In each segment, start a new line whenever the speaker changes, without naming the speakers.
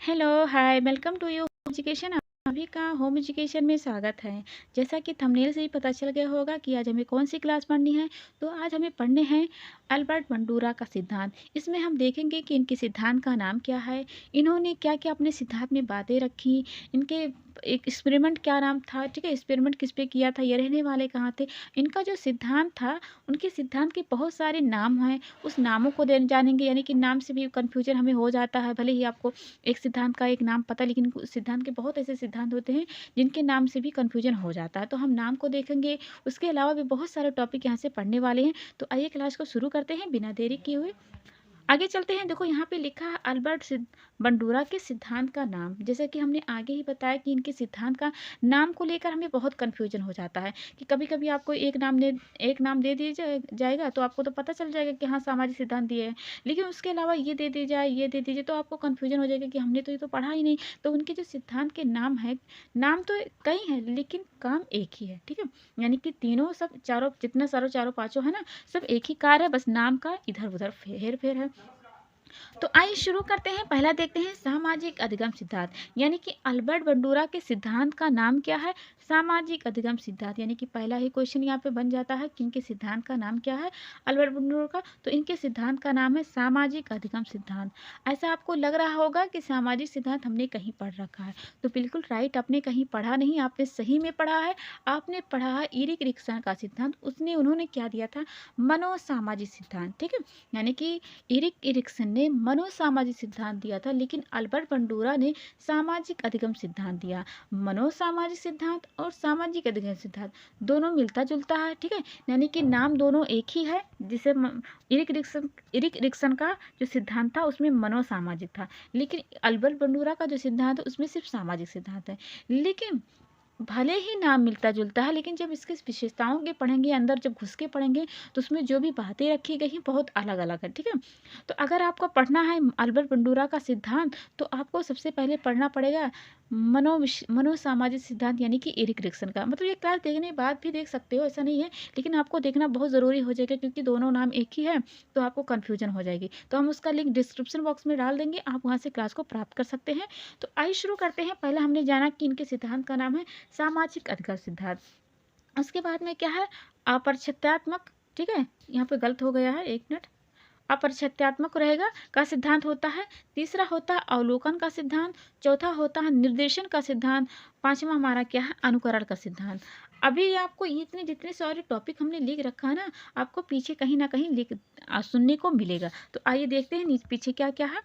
Hello, hi, welcome to you home education. आप सभी का होम एजुकेशन में स्वागत है। जैसा कि थंबनेल से ही पता चल गया होगा कि आज हमें कौन सी क्लास पढ़नी है। तो आज हमें पढ़ने हैं अल्बर्ट बंडूरा का सिद्धांत। इसमें हम देखेंगे कि इनके सिद्धांत का नाम क्या है, इन्होंने क्या-क्या अपने सिद्धांत में बातें रखी, इनके एक एक्सपेरिमेंट क्या नाम था, ठीक है? एक्सपेरिमेंट किस पे किया था, ये रहने वाले कहाँ थे, इनका जो सिद्धांत था, उनके सिद्धांत के बहुत सारे नाम हैं, उस नामों को जानेंगे। यानी कि नाम से भी कन्फ्यूजन हमें हो जाता है, भले ही आपको एक सिद्धांत का एक नाम पता है, लेकिन उस सिद्धांत के बहुत ऐसे सिद्धांत होते हैं जिनके नाम से भी कन्फ्यूजन हो जाता है। तो हम नाम को देखेंगे, उसके अलावा भी बहुत सारे टॉपिक यहाँ से पढ़ने वाले हैं। तो आइए क्लास को शुरू करते हैं बिना देरी किए हुए। आगे चलते हैं। देखो यहाँ पे लिखा है बंडूरा के सिद्धांत का नाम। जैसा कि हमने आगे ही बताया कि इनके सिद्धांत का नाम को लेकर हमें बहुत कन्फ्यूजन हो जाता है कि कभी-कभी आपको एक नाम दे दिया जाएगा तो आपको तो पता चल जाएगा कि हाँ, सामाजिक सिद्धांत दिए हैं। लेकिन उसके अलावा ये दे दी जाए, ये दे दीजिए तो आपको कन्फ्यूजन हो जाएगा कि हमने तो ये तो पढ़ा ही नहीं। तो उनके जो सिद्धांत के नाम हैं, नाम तो कई हैं लेकिन काम एक ही है, ठीक है? यानी कि तीनों सब चारों जितना सारों चारों पाँचों है ना, सब एक ही कार्य है, बस नाम का इधर-उधर हेर-फेर है। तो आइए शुरू करते हैं। पहला देखते हैं सामाजिक अधिगम सिद्धांत। यानी कि अल्बर्ट बंडूरा के सिद्धांत का नाम क्या है? सामाजिक अधिगम सिद्धांत। यानी कि पहला ही क्वेश्चन यहाँ पे बन जाता है कि इनके सिद्धांत का नाम क्या है अल्बर्ट बंडूरा का। तो इनके सिद्धांत का नाम है सामाजिक अधिगम सिद्धांत। ऐसा आपको लग रहा होगा कि सामाजिक सिद्धांत हमने कहीं पढ़ रखा है, तो बिल्कुल राइट, आपने कहीं पढ़ा नहीं, आपने सही में पढ़ा है। आपने पढ़ा है इरिक रिक्सन का सिद्धांत। उन्होंने क्या दिया था? मनोसामाजिक सिद्धांत, ठीक है? यानी कि इरिक इरिक्सन ने मनोसामाजिक सिद्धांत दिया था, लेकिन अल्बर्ट बंडूरा ने सामाजिक अधिगम सिद्धांत दिया। मनोसामाजिक सिद्धांत और सामाजिक अधिगम सिद्धांत दोनों मिलता जुलता है, ठीक है? यानी कि नाम दोनों एक ही है। जिसे इरिक इरिक्सन का जो सिद्धांत था उसमें मनोसामाजिक था, लेकिन अल्बर्ट बंडूरा का जो सिद्धांत है उसमें सिर्फ सामाजिक सिद्धांत है। लेकिन भले ही नाम मिलता-जुलता है, लेकिन जब इसकी विशेषताओं के पढ़ेंगे, अंदर जब घुस के पढ़ेंगे, तो उसमें जो भी बातें रखी गई हैं, बहुत अलग-अलग है, ठीक है? तो अगर आपको पढ़ना है अल्बर्ट बंडूरा का सिद्धांत, तो आपको सबसे पहले पढ़ना पड़ेगा मनोसामाजिक सिद्धांत, यानी कि इरिक इरिक्सन का। मतलब ये क्लास देखने के बाद भी देख सकते हो, ऐसा नहीं है, लेकिन आपको देखना बहुत ज़रूरी हो जाएगा क्योंकि दोनों नाम एक ही है, तो आपको कन्फ्यूजन हो जाएगी। तो हम उसका लिंक डिस्क्रिप्शन बॉक्स में डाल देंगे, आप वहाँ से क्लास को प्राप्त कर सकते हैं। तो आइए शुरू करते हैं। पहले हमने जाना कि इनके सिद्धांत का नाम है सामाजिक अधिकार सिद्धांत। उसके बाद में क्या है? अप्रच्छत्यात्मक, ठीक है? यहाँ पे गलत हो गया है, 1 मिनट। अप्रच्छत्यात्मक रहेगा का सिद्धांत होता है। तीसरा होता है अवलोकन का सिद्धांत। चौथा होता है निर्देशन का सिद्धांत। पाँचवा हमारा क्या है? अनुकरण का सिद्धांत। अभी आपको इतने जितने सारे टॉपिक हमने लिख रखा है ना, आपको पीछे कहीं न कहीं सुनने को मिलेगा। तो आइए देखते हैं पीछे क्या-क्या है।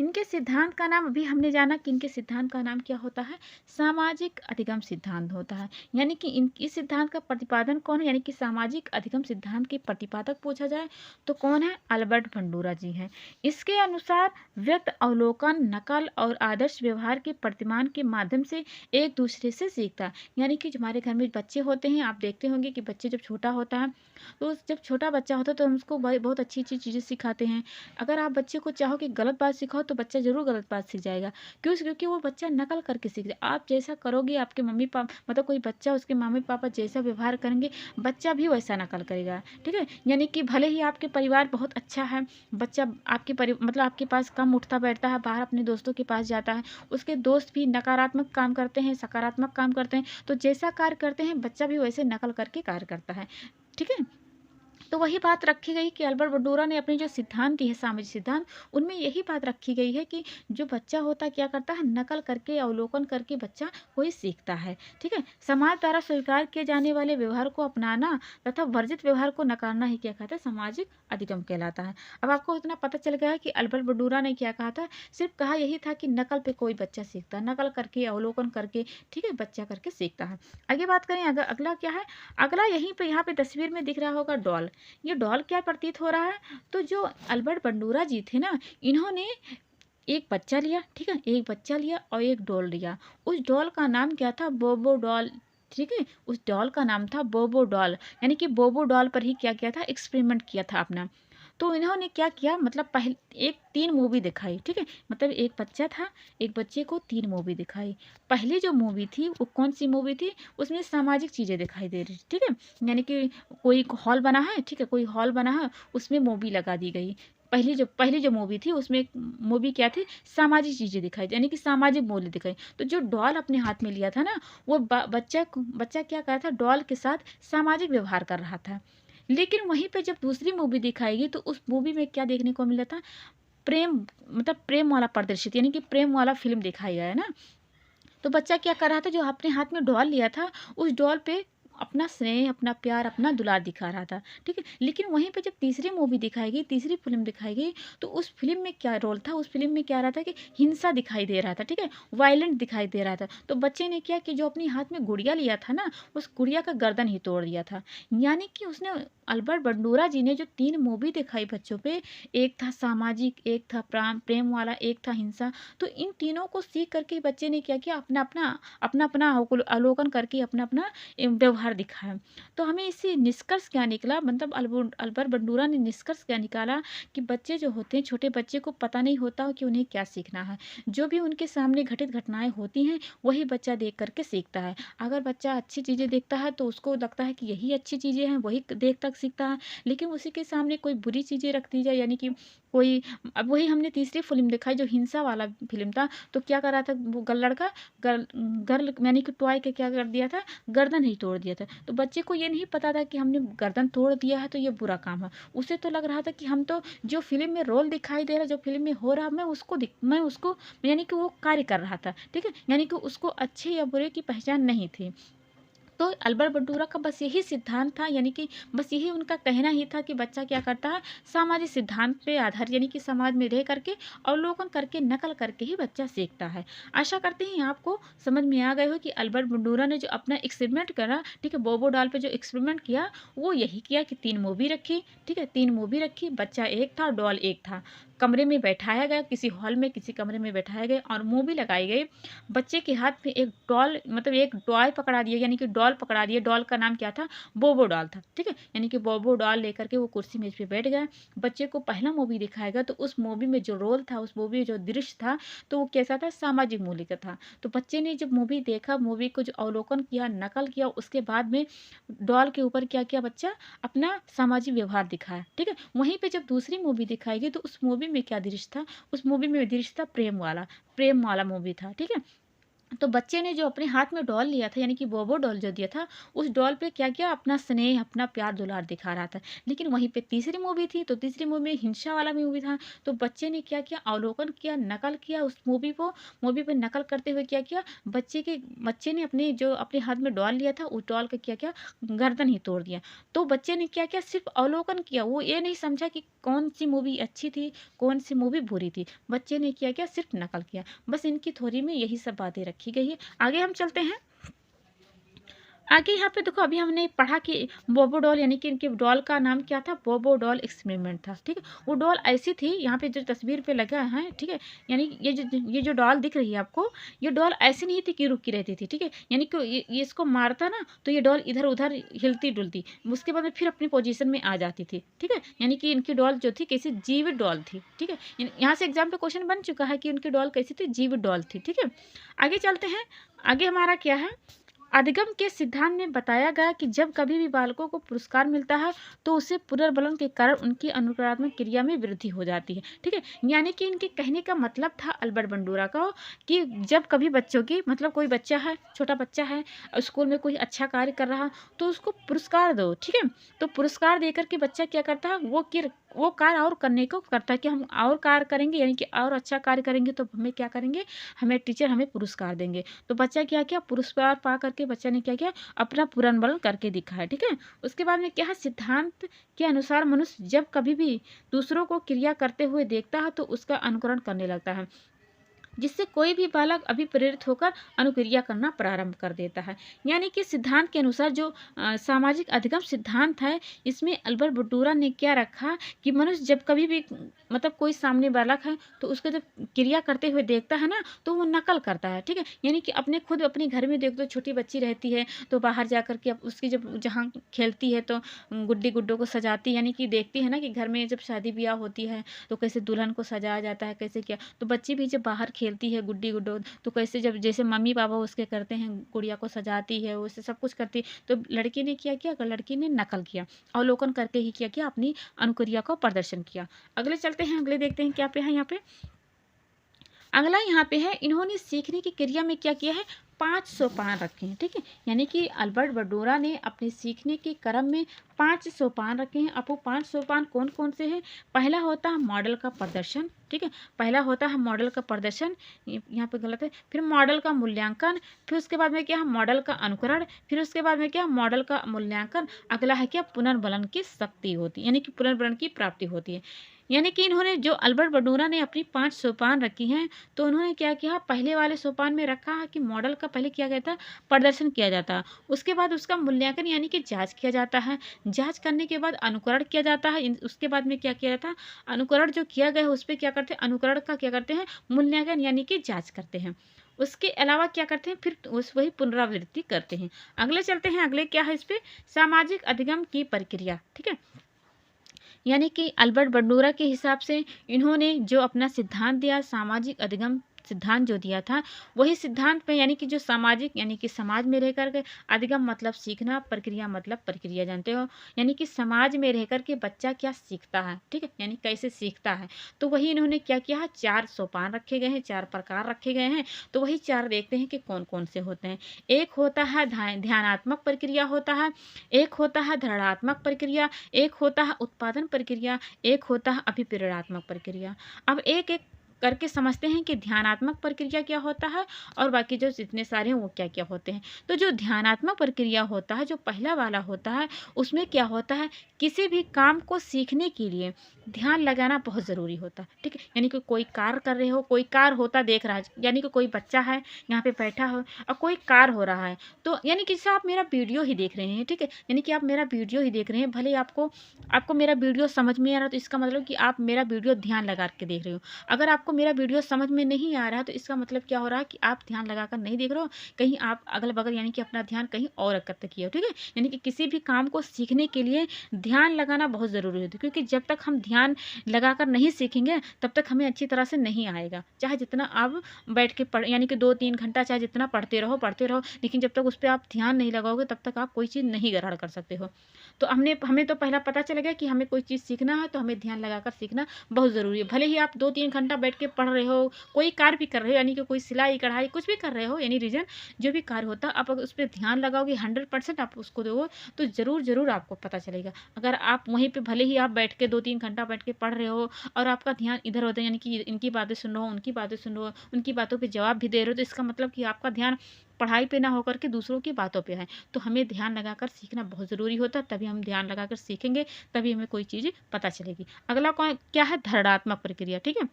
इनके सिद्धांत का नाम अभी हमने जाना कि इनके सिद्धांत का नाम क्या होता है? सामाजिक अधिगम सिद्धांत होता है। यानी कि इस सिद्धांत का प्रतिपादन कौन है? यानी कि सामाजिक अधिगम सिद्धांत के प्रतिपादक पूछा जाए तो कौन है? अल्बर्ट बंडूरा जी हैं। इसके अनुसार व्यक्त अवलोकन, नकल और आदर्श व्यवहार के प्रतिमान के माध्यम से एक दूसरे से सीखता है। यानी कि जो हमारे घर में बच्चे होते हैं, आप देखते होंगे कि बच्चे जब छोटा होता है, तो जब छोटा बच्चा होता है तो हम उसको बहुत अच्छी-अच्छी चीज़ें सिखाते हैं। अगर आप बच्चे को चाहो कि गलत बात सिखाओ तो बच्चा ज़रूर गलत बात सीख जाएगा। क्यों? क्योंकि वो बच्चा नकल करके सीख जाए। आप जैसा करोगे, आपके मतलब कोई बच्चा उसके मम्मी-पापा जैसा व्यवहार करेंगे, बच्चा भी वैसा नकल करेगा, ठीक है? यानी कि भले ही आपके परिवार बहुत अच्छा है, बच्चा आपके पास कम उठता-बैठता है, बाहर अपने दोस्तों के पास जाता है, उसके दोस्त भी नकारात्मक काम करते हैं, सकारात्मक काम करते हैं, तो जैसा कार्य करते हैं, बच्चा भी वैसे नकल करके कार्य करता है, ठीक है? तो वही बात रखी गई कि अल्बर्ट बंडूरा ने अपने जो सिद्धांत दिए सामाजिक सिद्धांत, उनमें यही बात रखी गई है कि जो बच्चा होता है क्या करता है? नकल करके, अवलोकन करके बच्चा वही सीखता है, ठीक है? समाज द्वारा स्वीकार किए जाने वाले व्यवहार को अपनाना तथा वर्जित व्यवहार को नकारना ही क्या कहता है? सामाजिक अधिगम कहलाता है। अब आपको इतना पता चल गया है कि अल्बर्ट बंडूरा ने क्या कहा था? सिर्फ कहा यही था कि नकल पे कोई बच्चा सीखता है, नकल करके, अवलोकन करके, ठीक है? बच्चा करके सीखता है। आगे बात करें, अगला क्या है? अगला यहीं पे यहाँ पे तस्वीर में दिख रहा होगा डॉल। ये डॉल क्या प्रतीत हो रहा है? तो जो अल्बर्ट बंडूरा जी थे ना, इन्होंने एक बच्चा लिया, ठीक है? एक बच्चा लिया और एक डॉल लिया। उस डॉल का नाम क्या था? बोबो डॉल, ठीक है? उस डॉल का नाम था बोबो डॉल। यानी कि बोबो डॉल पर ही क्या किया था? एक्सपेरिमेंट किया था अपना। तो इन्होंने क्या किया? मतलब पहले एक 3 मूवी दिखाई, ठीक है? मतलब एक बच्चा था, एक बच्चे को 3 मूवी दिखाई। पहली जो मूवी थी वो कौन-सी मूवी थी? उसमें सामाजिक चीज़ें दिखाई दे रही थी, ठीक है? यानी कि कोई हॉल बना है, ठीक है? कोई हॉल बना है, उसमें मूवी लगा दी गई। पहली जो मूवी थी उसमें एक मूवी क्या थी, सामाजिक चीज़ें दिखाई यानी कि सामाजिक मूल्य दिखाई। तो जो डॉल अपने हाथ में लिया था ना, वो बच्चा क्या कर रहा था, डॉल के साथ सामाजिक व्यवहार कर रहा था। लेकिन वहीं पे जब दूसरी मूवी दिखाएगी तो उस मूवी में क्या देखने को मिला था, प्रेम मतलब प्रेम वाला प्रदर्शित यानी कि प्रेम वाला फ़िल्म दिखाया गया है ना। तो बच्चा क्या कर रहा था, जो अपने हाथ में डॉल लिया था, उस डॉल पे अपना स्नेह, अपना प्यार, अपना दुलार दिखा रहा था, ठीक है? लेकिन वहीं पे जब तीसरी मूवी दिखाएगी, तीसरी फ़िल्म दिखाएगी, तो उस फ़िल्म में क्या रोल था, उस फ़िल्म में क्या रहा था कि हिंसा दिखाई दे रहा था, ठीक है? वायलेंट दिखाई दे रहा था। तो बच्चे ने क्या कि जो अपने हाथ में गुड़िया लिया था ना, उस गुड़िया का गर्दन ही तोड़ दिया था। यानी कि उसने अल्बर्ट बंडूरा जी ने जो 3 मूवी दिखाई बच्चों पे, एक था सामाजिक, एक था प्रेम वाला, एक था हिंसा। तो इन तीनों को सीख करके बच्चे ने क्या किया, अपना-अपना अवलोकन करके अपना-अपना व्यवहार दिखाया। तो हमें इससे निष्कर्ष क्या निकला, मतलब अल्बर्ट बंडूरा ने निष्कर्ष क्या निकाला कि बच्चे जो होते हैं, छोटे बच्चे को पता नहीं होता कि उन्हें क्या सीखना है। जो भी उनके सामने घटित घटनाएँ होती हैं, वही बच्चा देख कर के सीखता है। अगर बच्चा अच्छी चीज़ें देखता है तो उसको लगता है कि यही अच्छी चीज़ें हैं, वही देख कर सीखता है। लेकिन उसी के सामने कोई बुरी चीज़ें रख दी जाए, यानी कि कोई, अब वही हमने तीसरी फ़िल्म दिखाई जो हिंसा वाला फ़िल्म था, तो क्या कर रहा था वो लड़का, गर्ल गर्ल यानी कि टॉय के क्या कर दिया था, गर्दन ही तोड़ दिया था। तो बच्चे को ये नहीं पता था कि हमने गर्दन तोड़ दिया है तो ये बुरा काम है। उसे तो लग रहा था कि हम तो जो फ़िल्म में रोल दिखाई दे रहा है, जो फ़िल्म में हो रहा है, मैं उसको यानी कि वो कार्य कर रहा था, ठीक है? यानी कि उसको अच्छे या बुरे की पहचान नहीं थी। तो अल्बर्ट बंटूरा का बस यही सिद्धांत था, यानी कि बस यही उनका कहना ही था कि बच्चा क्या करता है, सामाजिक सिद्धांत पे आधार यानी कि समाज में रह करके अवलोकन करके नकल करके ही बच्चा सीखता है। आशा करते हैं आपको समझ में आ गए हो कि अल्बर्ट बंटूरा ने जो अपना एक्सपेरिमेंट करा, ठीक है, बोबो डॉल पे जो एक्सपेरिमेंट किया, वो यही किया कि 3 मूवी रखी, ठीक है, 3 मूवी रखी, बच्चा एक था, डॉल एक था। कमरे में बैठाया गया, किसी हॉल में किसी कमरे में बैठाया गया और मूवी लगाई गई। बच्चे के हाथ में एक डॉल मतलब एक टॉय पकड़ा दिया, यानी कि डॉल पकड़ा दिया। डॉल का नाम क्या था? बोबो डॉल था, ठीक है? यानी कि बोबो डॉल लेकर के वो कुर्सी मेज़ पे बैठ गया। बच्चे को पहला मूवी दिखाएगा तो उस मूवी में जो रोल था, उस मूवी में जो दृश्य था, तो वो कैसा था? सामाजिक मूल्य का था। तो बच्चे ने जब मूवी देखा, मूवी को जो अवलोकन किया, नकल किया, उसके बाद में डॉल के ऊपर क्या किया बच्चा? अपना सामाजिक व्यवहार दिखाया, ठीक है? वहीं पे जब दूसरी मूवी दिखाएगी तो उस मूवी में क्या दृश्य था? उस मूवी में दृश्य था प्रेम वाला मूवी था, ठीक है? तो बच्चे ने जो अपने हाथ में डॉल लिया था, यानी कि बोबो डॉल जो दिया था, उस डॉल पे क्या किया? अपना स्नेह, अपना प्यार दुलार दिखा रहा था। लेकिन वहीं पे तीसरी मूवी थी, तो तीसरी मूवी में हिंसा वाला मूवी था। तो बच्चे ने क्या किया? अवलोकन किया, नकल किया उस मूवी पे नकल करते हुए क्या किया? बच्चे ने अपने हाथ में डॉल लिया था, उस डॉल का क्या किया? गर्दन ही तोड़ दिया। तो बच्चे ने क्या किया? सिर्फ़ अवलोकन किया, वो ये नहीं समझा कि कौन-सी मूवी अच्छी थी, कौन-सी मूवी बुरी थी। बच्चे ने क्या किया? सिर्फ़ नकल किया। बस इनकी थ्योरी में यही सब बातें रखी गई है। आगे हम चलते हैं। आगे यहाँ पे देखो, अभी हमने पढ़ा कि बोबो डॉल यानी कि इनके डॉल का नाम क्या था? बोबो डॉल एक्सपेरिमेंट था, ठीक है? वो डॉल ऐसी थी, यहाँ पे जो तस्वीर पे लगा है, ठीक है? यानी कि ये जो डॉल दिख रही है आपको, ये डॉल ऐसी नहीं थी कि रुकी रहती थी, ठीक है? यानी कि ये इसको मारता ना, तो ये डॉल इधर-उधर हिलती-डुलती, उसके बाद में फिर अपनी पोज़ीशन में आ जाती थी, ठीक है? यानी कि इनकी डॉल जो थी कैसी जीवित डॉल थी, ठीक है? यहाँ से एग्ज़ाम पे क्वेश्चन बन चुका है कि उनकी डॉल कैसी थी? जीवित डॉल थी, ठीक है? आगे चलते हैं। आगे हमारा क्या है? अधिगम के सिद्धांत में बताया गया कि जब कभी भी बालकों को पुरस्कार मिलता है तो उसे पुनर्बलन के कारण उनकी अनुकरणात्मक क्रिया में वृद्धि हो जाती है, ठीक है? यानी कि इनके कहने का मतलब था अल्बर्ट बंडूरा का कि जब कभी बच्चों की मतलब कोई बच्चा है, छोटा बच्चा है, स्कूल में कोई अच्छा कार्य कर रहा, तो उसको पुरस्कार दो, ठीक है? तो पुरस्कार देकर के बच्चा क्या करता है, वो कार्य और करने को करता है कि हम और कार्य करेंगे, यानी कि और अच्छा कार्य करेंगे तो हमें क्या करेंगे, हमें टीचर हमें पुरस्कार देंगे। तो बच्चा क्या किया? पुरस्कार पा करके बच्चा ने क्या किया? अपना पुनर्बलन करके दिखाया, ठीक है? उसके बाद में क्या है? सिद्धांत के अनुसार मनुष्य जब कभी भी दूसरों को क्रिया करते हुए देखता है तो उसका अनुकरण करने लगता है, जिससे कोई भी बालक अभिप्रेरित होकर अनुक्रिया करना प्रारंभ कर देता है। यानी कि सिद्धांत के अनुसार जो सामाजिक अधिगम सिद्धांत है, इसमें अल्बर्ट बंटूरा ने क्या रखा कि मनुष्य जब कभी भी मतलब कोई सामने बालक है तो उसको जब क्रिया करते हुए देखता है ना, तो वो नकल करता है, ठीक है? यानी कि अपने घर में देख दो, छोटी बच्ची रहती है तो बाहर जा कर के उसकी जब जहाँ खेलती है तो गुड्डी-गुड्डों को सजाती है, यानी कि देखती है ना कि घर में जब शादी-ब्याह होती है तो कैसे दुल्हन को सजाया जाता है, कैसे क्या। तो बच्ची भी जब बाहर खेलती है गुड्डी गुड्डो, तो कैसे जब जैसे मम्मी पापा उसके करते हैं, गुड़िया को सजाती है, उससे सब कुछ करती है, तो लड़की ने क्या किया, लड़की ने नकल किया, अवलोकन करके ही क्या किया, अपनी अनुक्रिया को प्रदर्शन किया। अगले चलते हैं, अगले देखते हैं क्या पे है यहाँ पे। अगला यहाँ पे है, इन्होंने सीखने की क्रिया में क्या किया है, 5 सोपान रखे हैं। ठीक है, यानी कि अल्बर्ट बंडूरा ने अपने सीखने के क्रम में 5 सोपान रखे हैं। अब वो 5 सोपान कौन कौन से हैं? पहला होता है मॉडल का प्रदर्शन। ठीक है, पहला होता है मॉडल का प्रदर्शन, यहाँ पे गलत है। फिर मॉडल का मूल्यांकन, फिर उसके बाद में क्या है, मॉडल का अनुकरण, फिर उसके बाद में क्या है, मॉडल का मूल्यांकन। अगला है क्या, पुनर्बलन की शक्ति होती है, यानी कि पुनर्बलन की प्राप्ति होती है। यानी कि इन्होंने जो अल्बर्ट बंडूरा ने अपनी 5 सोपान रखी हैं, तो उन्होंने क्या किया, पहले वाले सोपान में रखा है कि मॉडल का पहले किया गया था, प्रदर्शन किया जाता है, उसके बाद उसका मूल्यांकन यानी कि जांच किया जाता है, जांच करने के बाद अनुकरण किया जाता है, उसके बाद में क्या किया जाता है, अनुकरण जो किया गया है उस पर क्या करते हैं, अनुकरण का क्या करते हैं, मूल्यांकन यानी कि जाँच करते हैं। उसके अलावा क्या करते हैं, फिर उस वही पुनरावृत्ति करते हैं। अगले चलते हैं, अगले क्या है इस पे, सामाजिक अधिगम की प्रक्रिया। ठीक है, यानी कि अल्बर्ट बंडूरा के हिसाब से इन्होंने जो अपना सिद्धांत दिया, सामाजिक अधिगम सिद्धांत जो दिया था, वही सिद्धांत पे यानी कि जो सामाजिक यानी कि समाज में रह कर के, अधिगम मतलब सीखना, प्रक्रिया मतलब प्रक्रिया, जानते हो, यानी कि समाज में रह कर के बच्चा क्या सीखता है। ठीक है, यानी कैसे सीखता है, तो वही इन्होंने क्या किया है, 4 सोपान रखे गए हैं, 4 प्रकार रखे गए हैं। तो वही 4 देखते हैं कि कौन कौन से होते हैं। एक होता है ध्यानात्मक प्रक्रिया होता है, एक होता है धरणात्मक प्रक्रिया, एक होता है उत्पादन प्रक्रिया, एक होता है अभिप्रेरणात्मक प्रक्रिया। अब एक एक करके समझते हैं कि ध्यानात्मक प्रक्रिया क्या होता है और बाकी जो जितने सारे हैं वो क्या क्या होते हैं। तो जो ध्यानात्मक प्रक्रिया होता है, जो पहला वाला होता है, उसमें क्या होता है, किसी भी काम को सीखने के लिए ध्यान लगाना बहुत ज़रूरी होता है। ठीक है, यानी कि कोई कार्य कर रहे हो, कोई कार्य होता देख रहा है, यानी कि कोई बच्चा है यहाँ पे बैठा हो और कोई कार्य हो रहा है, तो यानी कि जैसे आप मेरा वीडियो ही देख रहे हैं। ठीक है, यानी कि आप मेरा वीडियो ही देख रहे हैं, भले ही आपको आपको मेरा वीडियो समझ में आ रहा है, तो इसका मतलब कि आप मेरा वीडियो ध्यान लगा के देख रहे हो। अगर आपको मेरा वीडियो समझ में नहीं आ रहा है, तो इसका मतलब क्या हो रहा है कि आप ध्यान लगाकर नहीं देख रहे हो, कहीं आप अगल-बगल यानी कि अपना ध्यान कहीं और एकत्र किए हो। ठीक है, यानी कि किसी भी काम को सीखने के लिए ध्यान लगाना बहुत ज़रूरी होता है, क्योंकि जब तक हम ध्यान लगाकर नहीं सीखेंगे, तब तक हमें अच्छी तरह से नहीं आएगा। चाहे जितना आप बैठ के पढ़ यानी कि 2-3 घंटा चाहे जितना पढ़ते रहो, लेकिन जब तक उस पे आप ध्यान नहीं लगाओगे, तब तक आप कोई चीज़ नहीं ग्रहण कर सकते हो। तो हमें तो पहला पता चल गया कि हमें कोई चीज़ सीखना है, तो हमें ध्यान लगाकर सीखना बहुत ज़रूरी है। भले ही आप 2-3 घंटा बैठ के पढ़ रहे हो, कोई कार्य भी कर रहे हो, यानी कि कोई सिलाई, कढ़ाई कुछ भी कर रहे हो, यानी रीज़न जो भी कार्य होता है, आप अगर उस पे ध्यान लगाओगे, 100% आप उसको दोगे, तो ज़रूर आपको पता चलेगा। अगर आप वहीं पे भले ही आप बैठ के 2-3 घंटा बैठ के पढ़ रहे हो और आपका ध्यान इधर-उधर यानी कि इनकी बातें सुन रहे हो, उनकी बातें सुन रहे हो, उनकी बातों पे जवाब भी दे रहे हो, तो इसका मतलब कि आपका ध्यान पढ़ाई पे ना होकर के दूसरों की बातों पे है। तो हमें ध्यान लगाकर सीखना बहुत ज़रूरी होता है, तभी हम ध्यान लगाकर सीखेंगे, तभी हमें कोई चीज़ पता चलेगी। अगला क्या है, धरणात्मक प्रक्रिया। ठीक है,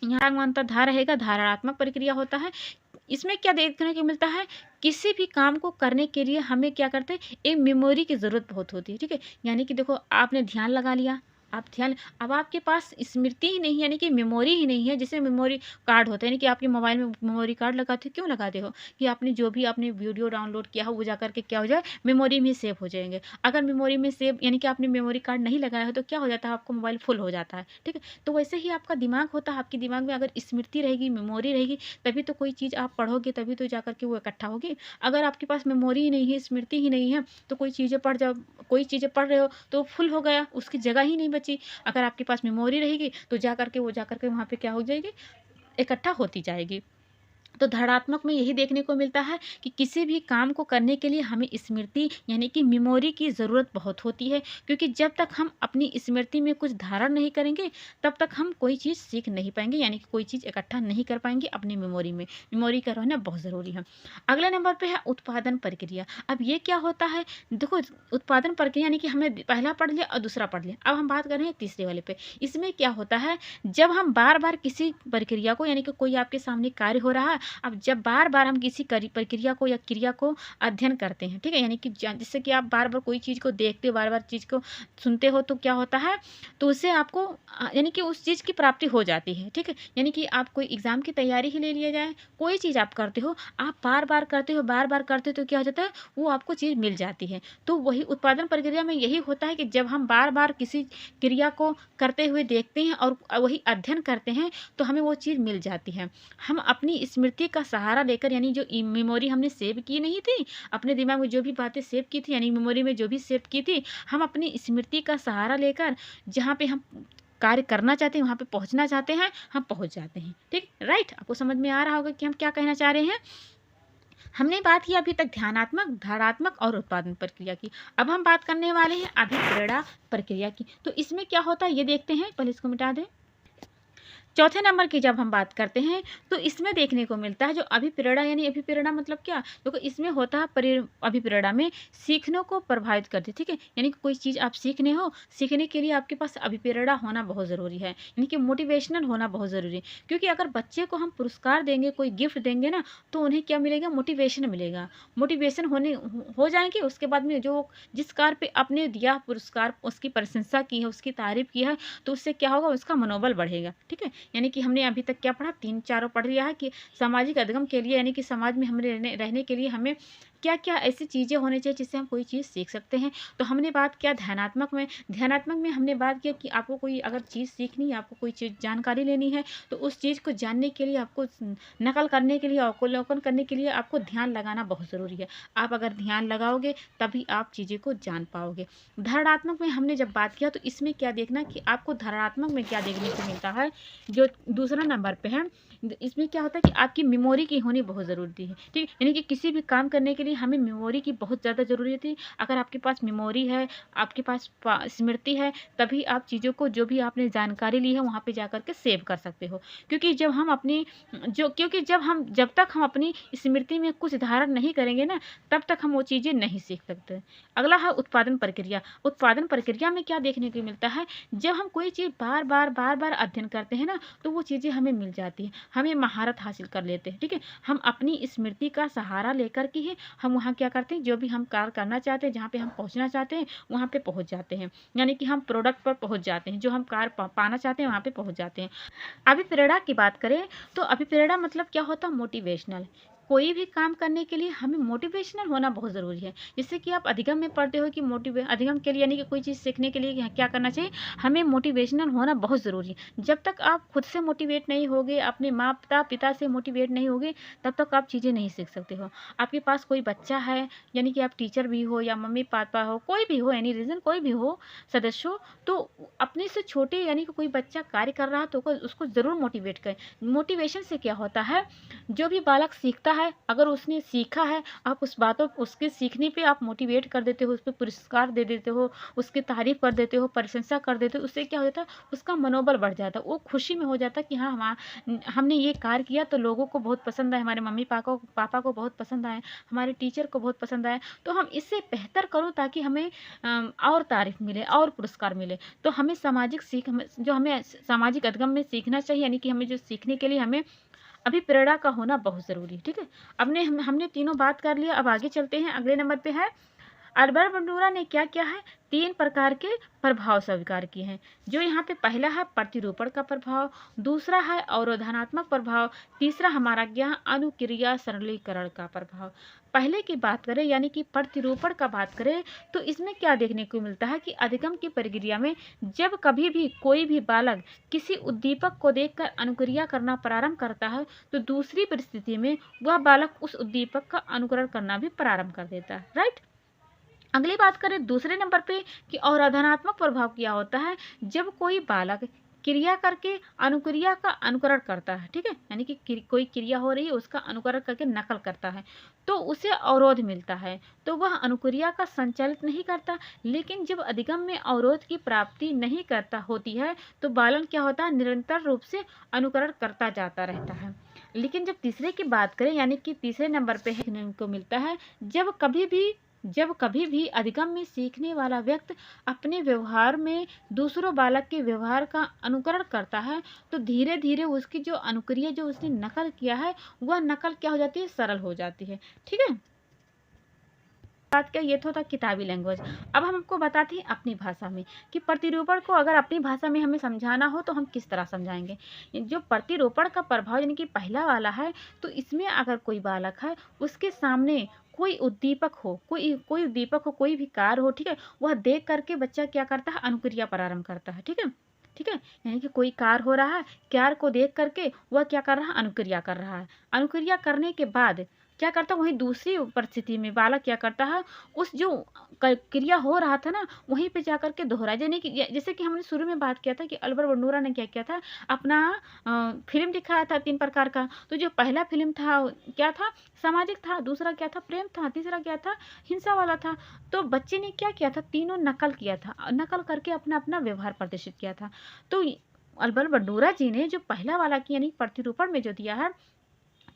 यहाँ मानता धा रहेगा, धारणात्मक प्रक्रिया होता है। इसमें क्या देखने को मिलता है, किसी भी काम को करने के लिए हमें क्या करते हैं, एक मेमोरी की ज़रूरत बहुत होती है। ठीक है, यानी कि देखो आपने ध्यान लगा लिया, आप ध्यान, अब आपके पास स्मृति ही नहीं, यानी कि मेमोरी ही नहीं है। जैसे मेमोरी कार्ड होता है, यानी कि आपके मोबाइल में मेमोरी कार्ड लगाते हो, क्यों लगाते हो, कि आपने जो भी आपने वीडियो डाउनलोड किया हो, वो जा करके क्या हो जाए, मेमोरी में सेव हो जाएंगे। अगर मेमोरी में सेव यानी कि आपने मेमोरी कार्ड नहीं लगाया हो, तो क्या हो जाता है, आपका मोबाइल फुल हो जाता है। ठीक है, तो वैसे ही आपका दिमाग होता है, आपके दिमाग में अगर स्मृति रहेगी, मेमोरी रहेगी, तभी तो कोई चीज़ आप पढ़ोगे, तभी तो जा करके वो इकट्ठा होगी। अगर आपके पास मेमोरी ही नहीं है, स्मृति ही नहीं है, तो कोई चीज़ें पढ़ रहे हो तो फुल हो गया, उसकी जगह ही नहीं बची। अगर आपके पास मेमोरी रहेगी, तो जा करके वहाँ पे क्या हो जाएगी, इकट्ठा होती जाएगी। तो धनात्मक में यही देखने को मिलता है कि किसी भी काम को करने के लिए हमें स्मृति यानी कि मेमोरी की ज़रूरत बहुत होती है, क्योंकि जब तक हम अपनी स्मृति में कुछ धारण नहीं करेंगे, तब तक हम कोई चीज़ सीख नहीं पाएंगे, यानी कि कोई चीज़ इकट्ठा नहीं कर पाएंगे अपनी मेमोरी में। मेमोरी का रहना बहुत ज़रूरी है। अगले नंबर पे है उत्पादन प्रक्रिया। अब ये क्या होता है, देखो उत्पादन प्रक्रिया यानी कि हमने पहला पढ़ लिया और दूसरा पढ़ लिया, अब हम बात कर रहे हैं तीसरे वाले पे। इसमें क्या होता है, जब हम बार बार किसी प्रक्रिया को यानी कि कोई आपके सामने कार्य हो रहा है, अब जब बार-बार हम किसी प्रक्रिया को या क्रिया को अध्ययन करते हैं, ठीक है? यानी कि जिससे कि आप बार-बार कोई चीज़ को देखते हो, बार-बार चीज़ को सुनते हो तो क्या होता है, तो उससे आपको यानी कि उस चीज़ की प्राप्ति हो जाती है, ठीक है? यानी कि आप कोई एग्ज़ाम की तैयारी ही ले लिया जाए, कोई चीज़ आप करते हो, आप बार-बार करते हो, बार-बार करते हो तो क्या हो जाता है, वो आपको चीज़ मिल जाती है। तो वही उत्पादन प्रक्रिया में यही होता है कि जब हम बार-बार किसी क्रिया को करते हुए देखते हैं और वही अध्ययन करते हैं, तो हमें वो चीज़ मिल जाती है। हम अपनी स्मृति का सहारा लेकर, यानी जो मेमोरी हमने सेव की नहीं थी, अपने दिमाग में जो भी बातें सेव की थी, यानी मेमोरी में जो भी सेव की थी, हम अपनी स्मृति का सहारा लेकर जहाँ पे हम कार्य करना चाहते हैं, वहाँ पे पहुँचना चाहते हैं, हम पहुँच जाते हैं। ठीक, राइट? आपको समझ में आ रहा होगा कि हम क्या कहना चाह रहे हैं? हमने बात की अभी तक ध्यानात्मक, धारात्मक और उत्पादन प्रक्रिया की। अब हम बात करने वाले हैं अभिप्रेरणा प्रक्रिया की। तो इसमें क्या होता है ये देखते हैं, पहले इसको मिटा दें। चौथे नंबर की जब हम बात करते हैं तो इसमें देखने को मिलता है जो अभिप्रेरणा, यानी अभिप्रेरणा मतलब क्या, देखो इसमें होता है अभिप्रेरणा में सीखने को प्रभावित करती है, ठीक है? यानी कि कोई चीज़ आप सीखने हो, सीखने के लिए आपके पास अभिप्रेरणा होना बहुत ज़रूरी है, यानी कि मोटिवेशनल होना बहुत ज़रूरी है। क्योंकि अगर बच्चे को हम पुरस्कार देंगे, कोई गिफ्ट देंगे ना, तो उन्हें क्या मिलेगा, मोटिवेशन मिलेगा। मोटिवेशन हो जाएंगे, उसके बाद में जो जिस कार्य पे आपने दिया पुरस्कार, उसकी प्रशंसा की है, उसकी तारीफ की है, तो उससे क्या होगा, उसका मनोबल बढ़ेगा, ठीक है? यानी कि हमने अभी तक क्या पढ़ा, 3-4 पढ़ लिया है कि सामाजिक अधिगम के लिए, यानी कि समाज में हम रहने के लिए हमें क्या-क्या ऐसी चीज़ें होनी चाहिए जिससे हम कोई चीज़ सीख सकते हैं। तो हमने बात किया ध्यानात्मक में हमने बात किया कि आपको कोई अगर चीज़ सीखनी है, आपको कोई चीज़ जानकारी लेनी है, तो उस चीज़ को जानने के लिए आपको नकल करने के लिए, अवलोकन करने के लिए आपको ध्यान लगाना बहुत ज़रूरी है। आप अगर ध्यान लगाओगे तभी आप चीज़ें को जान पाओगे। धारणात्मक में हमने जब बात किया तो इसमें क्या देखना कि आपको धारणात्मक में क्या देखने को मिलता है, जो दूसरा नंबर पे है, इसमें क्या होता है कि आपकी मेमोरी की होनी बहुत ज़रूरी है, ठीक है? यानी कि किसी भी काम करने के लिए हमें मेमोरी की बहुत ज़्यादा ज़रूरत है। अगर आपके पास मेमोरी है, आपके पास स्मृति है, तभी आप चीज़ों को, जो भी आपने जानकारी ली है, वहाँ पे जाकर के सेव कर सकते हो। क्योंकि जब तक हम अपनी स्मृति में कुछ धारण नहीं करेंगे ना, तब तक हम वो चीज़ें नहीं सीख सकते। अगला है उत्पादन प्रक्रिया। उत्पादन प्रक्रिया में क्या देखने को मिलता है, जब हम कोई चीज़ बार-बार अध्ययन करते हैं ना, तो वो चीज़ें हमें मिल जाती हैं, हमें महारत हासिल कर लेते हैं, ठीक है? हम अपनी स्मृति का सहारा लेकर के ही हम वहाँ क्या करते हैं, जो भी हम कार्य करना चाहते हैं, जहाँ पे हम पहुँचना चाहते हैं, वहाँ पे पहुँच जाते हैं। यानी कि हम प्रोडक्ट पर पहुँच जाते हैं, जो हम कार्य पाना चाहते हैं, वहाँ पे पहुँच जाते हैं। अभिप्रेरणा की बात करें तो अभिप्रेरणा मतलब क्या होता है, मोटिवेशनल। कोई भी काम करने के लिए हमें मोटिवेशनल होना बहुत ज़रूरी है। जैसे कि आप अधिगम में पढ़ते हो कि अधिगम के लिए, यानी कि कोई चीज़ सीखने के लिए क्या करना चाहिए, हमें मोटिवेशनल होना बहुत ज़रूरी है। जब तक आप खुद से मोटिवेट नहीं होगे, अपने माता-पिता से मोटिवेट नहीं होगे, तब तक आप चीज़ें नहीं सीख सकते हो। आपके पास कोई बच्चा है, यानी कि आप टीचर भी हो या मम्मी-पापा हो, कोई भी हो, एनी रीज़न कोई भी हो, सदस्य हो, तो अपने से छोटे, यानी कि कोई बच्चा कार्य कर रहा है तो उसको ज़रूर मोटिवेट करें। मोटिवेशन से क्या होता है, जो भी बालक सीखता है, अगर उसने सीखा है, आप उसके सीखने पे आप मोटिवेट कर देते हो, उस पे पुरस्कार दे देते हो, उसकी तारीफ़ कर देते हो, प्रशंसा कर देते हो, उससे क्या हो जाता है, उसका मनोबल बढ़ जाता है। वो खुशी में हो जाता है कि हाँ, हमने ये कार्य किया तो लोगों को बहुत पसंद आया, हमारे पापा को बहुत पसंद आया, हमारे टीचर को बहुत पसंद आया, तो हम इससे बेहतर करो ताकि हमें और तारीफ़ मिले और पुरस्कार मिले। तो हमें हमें सामाजिक अधिगम में सीखना चाहिए, यानी कि हमें जो सीखने के लिए हमें अभिप्रेरणा का होना बहुत ज़रूरी है, ठीक है? हमने तीनों बात कर लिया, अब आगे चलते हैं। अगले नंबर पे है, अल्बर्ट बंडूरा ने क्या किया है, 3 प्रकार के प्रभाव स्वीकार किए हैं। जो यहाँ पे पहला है प्रतिरूपण का प्रभाव, दूसरा है अवरोधनात्मक प्रभाव, तीसरा हमारा क्या है, अनुक्रिया सरलीकरण का प्रभाव। पहले की बात करें, यानी कि प्रतिरूपण का बात करें, तो इसमें क्या देखने को मिलता है कि अधिगम की प्रक्रिया में जब कभी भी कोई भी बालक किसी उद्दीपक को देखकर अनुक्रिया करना प्रारंभ करता है, तो दूसरी परिस्थिति में वह बालक उस उद्दीपक का अनुकरण करना भी प्रारंभ कर देता है, राइट? अगली बात करें दूसरे नंबर पे कि अवरोधनात्मक प्रभाव क्या होता है, जब कोई बालक क्रिया करके अनुक्रिया का अनुकरण करता है, ठीक है? यानी कि कोई क्रिया हो रही है, उसका अनुकरण करके नकल करता है, तो उसे अवरोध मिलता है, तो वह अनुक्रिया का संचालित नहीं करता। लेकिन जब अधिगम में अवरोध की प्राप्ति नहीं करता होती है, तो बालन क्या होता है, निरंतर रूप से अनुकरण करता जाता रहता है। लेकिन जब तीसरे की बात करें, यानी कि तीसरे नंबर पे देखने को मिलता है, जब कभी भी जब कभी भी अधिगम में सीखने वाला व्यक्ति अपने व्यवहार में दूसरों बालक के व्यवहार का अनुकरण करता है, तो धीरे धीरे उसकी जो अनुक्रिया जो उसने नकल किया है, वह नकल क्या हो जाती है, सरल हो जाती है। ठीक है, बात क्या, ये तो था किताबी लैंग्वेज। अब हम आपको बताते हैं अपनी भाषा में कि प्रतिरूपण को अगर अपनी भाषा में हमें समझाना हो तो हम किस तरह समझाएंगे। जो प्रतिरूपण का प्रभाव यानी कि पहला वाला है, तो इसमें अगर कोई बालक है, उसके सामने कोई उद्दीपक हो, कोई कोई उद्दीपक हो, कोई भी कार्य हो, ठीक है, वह देख करके बच्चा क्या करता है, अनुक्रिया प्रारंभ करता है। ठीक है, ठीक है, यानी कि कोई कार्य हो रहा है, कार्य को देख करके वह क्या कर रहा है, अनुक्रिया कर रहा है। अनुक्रिया करने के बाद क्या करता है, वहीं दूसरी परिस्थिति में बालक क्या करता है, उस जो क्रिया हो रहा था ना, वहीं पे जाकर के दोहरा, यानी कि जैसे कि हमने शुरू में बात किया था कि अल्बर्ट बंडूरा ने क्या किया था, अपना फिल्म दिखाया था 3 प्रकार का। तो जो पहला फिल्म था क्या था, सामाजिक था, दूसरा क्या था, प्रेम था, तीसरा क्या था, हिंसा वाला था। तो बच्चे ने क्या किया था, तीनों नकल किया था, नकल करके अपना अपना व्यवहार प्रदर्शित किया था। तो अल्बर्ट बंडूरा जी ने जो पहला वाला की यानी प्रतिरूपण में जो दिया है,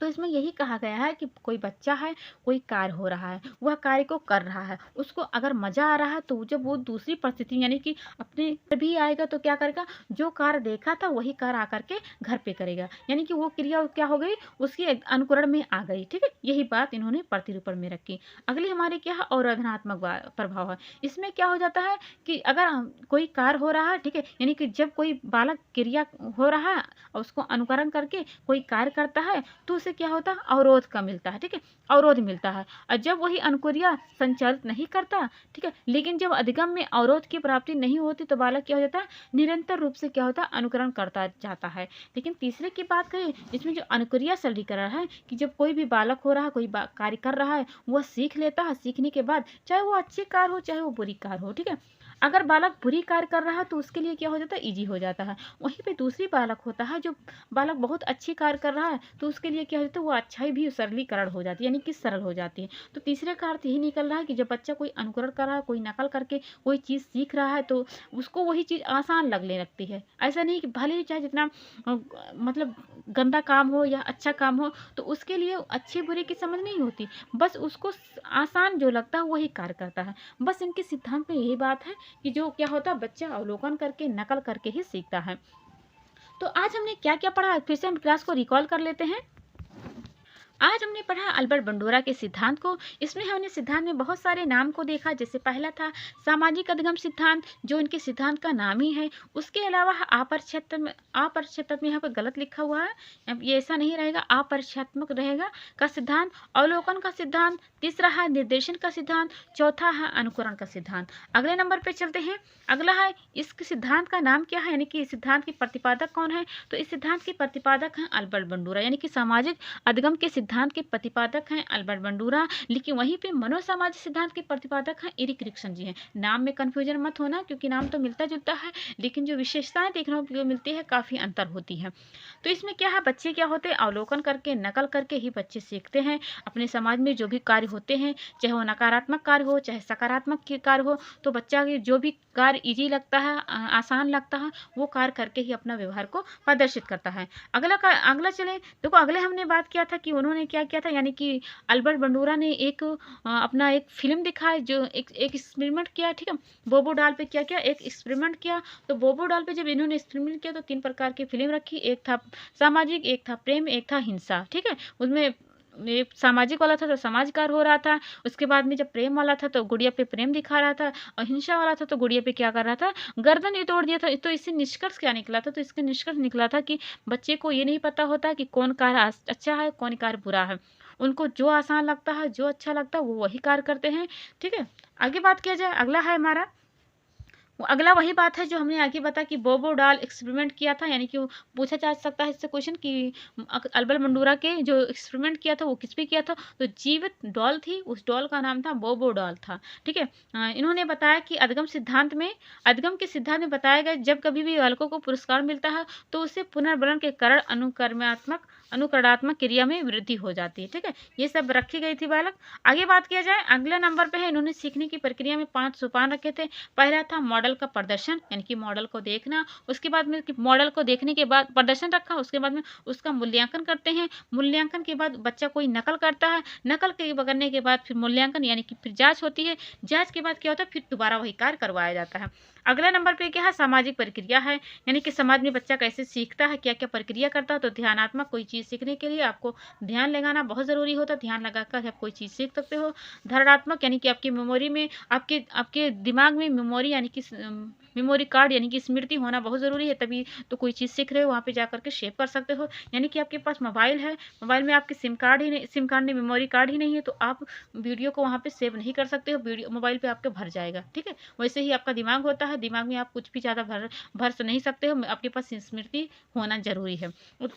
तो इसमें यही कहा गया है कि कोई बच्चा है, कोई कार्य हो रहा है, वह कार्य को कर रहा है, उसको अगर मज़ा आ रहा है, तो जब वो दूसरी परिस्थिति यानी कि अपने भी आएगा तो क्या करेगा, जो कार्य देखा था वही कार्य आकर के घर पे करेगा, यानी कि वो क्रिया क्या हो गई, उसकी अनुकरण में आ गई। ठीक है, यही बात इन्होंने प्रतिरूपण में रखी। अगली हमारी क्या है, अवरोधनात्मक प्रभाव है। इसमें क्या हो जाता है कि अगर कोई कार्य हो रहा है, ठीक है, यानी कि जब कोई बालक क्रिया हो रहा है और उसको अनुकरण करके कोई कार्य करता है, तो उसे क्या होता है, अवरोध का मिलता है। ठीक है, अवरोध मिलता है। और जब वही अनुक्रिया संचालित नहीं करता, ठीक है, लेकिन जब अधिगम में अवरोध की प्राप्ति नहीं होती, तो बालक क्या हो जाता है, निरंतर रूप से क्या होता है, अनुकरण करता जाता है। लेकिन तीसरे की बात करें, इसमें जो अनुक्रिया सरलीकरण है कि जब कोई भी बालक हो रहा है, कोई कार्य कर रहा है, वह सीख लेता है, सीखने के बाद चाहे वो अच्छी कार्य हो, चाहे वो बुरी कार्य हो, ठीक है, अगर बालक बुरी कार्य कर रहा है तो उसके लिए क्या हो जाता है, ईजी हो जाता है। वहीं पे दूसरी बालक होता है, जो बालक बहुत अच्छी कार्य कर रहा है, तो उसके लिए क्या हो जाता है, वो अच्छाई भी सरलीकरण हो जाती है, यानी कि सरल हो जाती है। तो तीसरे का अर्थ यही निकल रहा है कि जब बच्चा कोई अनुकरण कर रहा है, कोई नकल करके कोई चीज़ सीख रहा है, तो उसको वही चीज़ आसान लगने लगती है। ऐसा नहीं कि भले ही चाहे जितना मतलब गंदा काम हो या अच्छा काम हो, तो उसके लिए अच्छे बुरे की समझ नहीं होती, बस उसको आसान जो लगता है वही कार्य करता है। बस इनके सिद्धांत में यही बात है कि जो क्या होता है, बच्चा अवलोकन करके नकल करके ही सीखता है। तो आज हमने क्या क्या पढ़ा, फिर से हम क्लास को रिकॉल कर लेते हैं। आज हमने पढ़ा अल्बर्ट बंडोरा के सिद्धांत को। इसमें हमने सिद्धांत में बहुत सारे नाम को देखा, जैसे पहला था सामाजिक अधिगम सिद्धांत, जो इनके सिद्धांत का नाम ही है। उसके अलावा अपरिच्छेदात्मक में यहाँ पर गलत लिखा हुआ है, अब ये ऐसा नहीं रहेगा, अपरिच्छेदात्मक रहेगा का सिद्धांत, अवलोकन का सिद्धांत, तीसरा है निर्देशन का सिद्धांत, चौथा है अनुकरण का सिद्धांत। अगले नंबर पे चलते हैं। अगला है इस सिद्धांत का नाम क्या है, यानी कि इस सिद्धांत के प्रतिपादक कौन है। तो इस सिद्धांत के प्रतिपादक हैं अल्बर्ट बंडूरा, यानी कि सामाजिक अधिगम के सिद्धांत के प्रतिपादक हैं अल्बर्ट बंडूरा। लेकिन वहीं पे मनोसामाजिक सिद्धांत के प्रतिपादक हैं एरिक एरिक्सन जी हैं। नाम में कन्फ्यूजन मत होना, क्योंकि नाम तो मिलता जुलता है, लेकिन जो विशेषताएं देखने को मिलती है काफ़ी अंतर होती है। तो इसमें क्या है, बच्चे क्या होते हैं, अवलोकन करके नकल करके ही बच्चे सीखते हैं। अपने समाज में जो भी कार्य होते हैं, चाहे वो नकारात्मक कार्य हो चाहे सकारात्मक कार्य हो, तो बच्चा की जो भी कार्य ईजी लगता है, आसान लगता है, वो कार्य करके ही अपना व्यवहार को प्रदर्शित करता है। अगला चले, देखो अगले हमने बात किया था कि उन्होंने क्या किया था, यानी कि अल्बर्ट बंडूरा ने एक अपना एक फिल्म दिखाई, जो एक एक्सपेरिमेंट किया, ठीक है, बोबो डॉल पे क्या किया, एक एक्सपेरिमेंट किया। तो बोबो डॉल पे जब इन्होंने एक्सपेरिमेंट किया, तो 3 प्रकार की फिल्म रखी, एक था सामाजिक, एक था प्रेम, एक था हिंसा, ठीक है। उसमें एक सामाजिक वाला था तो समाज कार्य हो रहा था, उसके बाद में जब प्रेम वाला था तो गुड़िया पे प्रेम दिखा रहा था, और हिंसा वाला था तो गुड़िया पे क्या कर रहा था, गर्दन ही तोड़ दिया था। तो इससे निष्कर्ष क्या निकला था, तो इसका निष्कर्ष निकला था कि बच्चे को ये नहीं पता होता कि कौन कार्य अच्छा है, कौन कार्य बुरा है। उनको जो आसान लगता है, जो अच्छा लगता है, वो वही कार्य करते हैं, ठीक है। आगे बात किया जाए, अगला है हमारा, अगला वही बात है जो हमने आगे बता कि बोबो डॉल एक्सपेरिमेंट किया था, यानी कि वो पूछा जा सकता है इससे क्वेश्चन कि अल्बर्ट बंडूरा के जो एक्सपेरिमेंट किया था वो किस पे किया था। तो जीवित डॉल थी, उस डॉल का नाम था बोबो डॉल था, ठीक है। इन्होंने बताया कि अधिगम के सिद्धांत में बताया गया, जब कभी भी बालकों को पुरस्कार मिलता है तो उसे पुनर्बलन के कारण अनुकर्मात्मक अनुकरणात्मक क्रिया में वृद्धि हो जाती है। ठीक है, ये सब रखी गई थी बालक। आगे बात किया जाए, अगले नंबर पे है, इन्होंने सीखने की प्रक्रिया में 5 सोपान रखे थे। पहला था मॉडल का प्रदर्शन, यानी कि मॉडल को देखना। उसके बाद में मॉडल को देखने के बाद प्रदर्शन रखा, उसके बाद में उसका मूल्यांकन करते हैं। मूल्यांकन के बाद बच्चा कोई नकल करता है, नकल के करने के बाद फिर मूल्यांकन यानी कि फिर जाँच होती है। जाँच के बाद क्या होता है, फिर दोबारा वही कार्य करवाया जाता है। अगला नंबर पे क्या है, सामाजिक प्रक्रिया है, यानी कि समाज में बच्चा कैसे सीखता है, क्या-क्या प्रक्रिया करता है। तो ध्यानात्मक कोई चीज़ सीखने के लिए आपको ध्यान लगाना बहुत ज़रूरी होता है, ध्यान लगाकर आप कोई चीज़ सीख सकते हो। धारणात्मक यानी कि आपकी मेमोरी में आपके आपके दिमाग में मेमोरी यानी कि मेमोरी कार्ड यानी कि स्मृति होना बहुत ज़रूरी है, तभी तो कोई चीज़ सीख रहे हो वहाँ पे जाकर के सेव कर सकते हो। यानी कि आपके पास मोबाइल है, मोबाइल में आपकी सिम कार्ड नहीं, मेमोरी कार्ड ही नहीं है, तो आप वीडियो को वहाँ पे सेव नहीं कर सकते हो, वीडियो मोबाइल पे आपके भर जाएगा। ठीक है, वैसे ही आपका दिमाग होता है, दिमाग में आप कुछ भी ज़्यादा भर भर तो नहीं सकते हो, आपके पास स्मृति होना ज़रूरी है।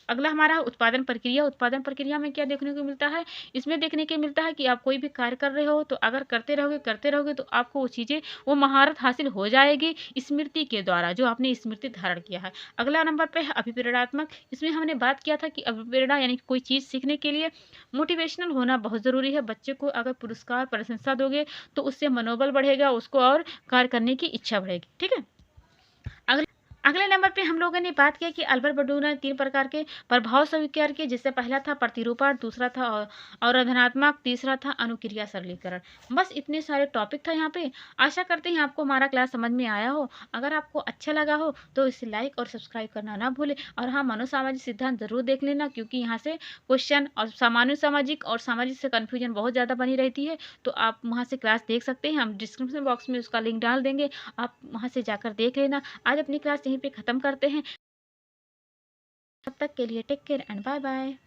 अगला हमारा उत्पादन प्रक्रिया। उत्पादन प्रक्रिया में क्या देखने को मिलता है, इसमें देखने को मिलता है कि आप कोई भी कार्य कर रहे हो, तो अगर करते रहोगे तो आपको वो चीज़ें, वो महारत हासिल हो जाएगी स्मृति के द्वारा, जो आपने स्मृति धारण किया है। अगला नंबर पे है अभिप्रेरणात्मक। इसमें हमने बात किया था कि अभिप्रेरणा यानी कि कोई चीज़ सीखने के लिए मोटिवेशनल होना बहुत ज़रूरी है। बच्चे को अगर पुरस्कार, प्रशंसा दोगे, तो उससे मनोबल बढ़ेगा, उसको और कार्य करने की इच्छा बढ़ेगी। ठीक है? अगले अगले नंबर पे हम लोगों ने बात किया कि अल्बर्ट बंडूरा ने 3 प्रकार के प्रभाव स्वीकार किए, जिससे पहला था प्रतिरूपण, दूसरा था अवरोधनात्मक, तीसरा था अनुक्रिया सरलीकरण। बस इतने सारे टॉपिक था यहाँ पे। आशा करते हैं आपको हमारा क्लास समझ में आया हो। अगर आपको अच्छा लगा हो तो इसे लाइक और सब्सक्राइब करना ना भूलें, और हाँ, मनोसामाजिक सिद्धांत ज़रूर देख लेना, क्योंकि यहाँ से क्वेश्चन और सामान्य सामाजिक और सामाजिक से कन्फ्यूजन बहुत ज़्यादा बनी रहती है। तो आप वहाँ से क्लास देख सकते हैं, हम डिस्क्रिप्शन बॉक्स में उसका लिंक डाल देंगे, आप वहाँ से जाकर देख लेना। आज अपनी क्लास यहीं पे ख़त्म करते हैं। तब तक के लिए take care and bye bye.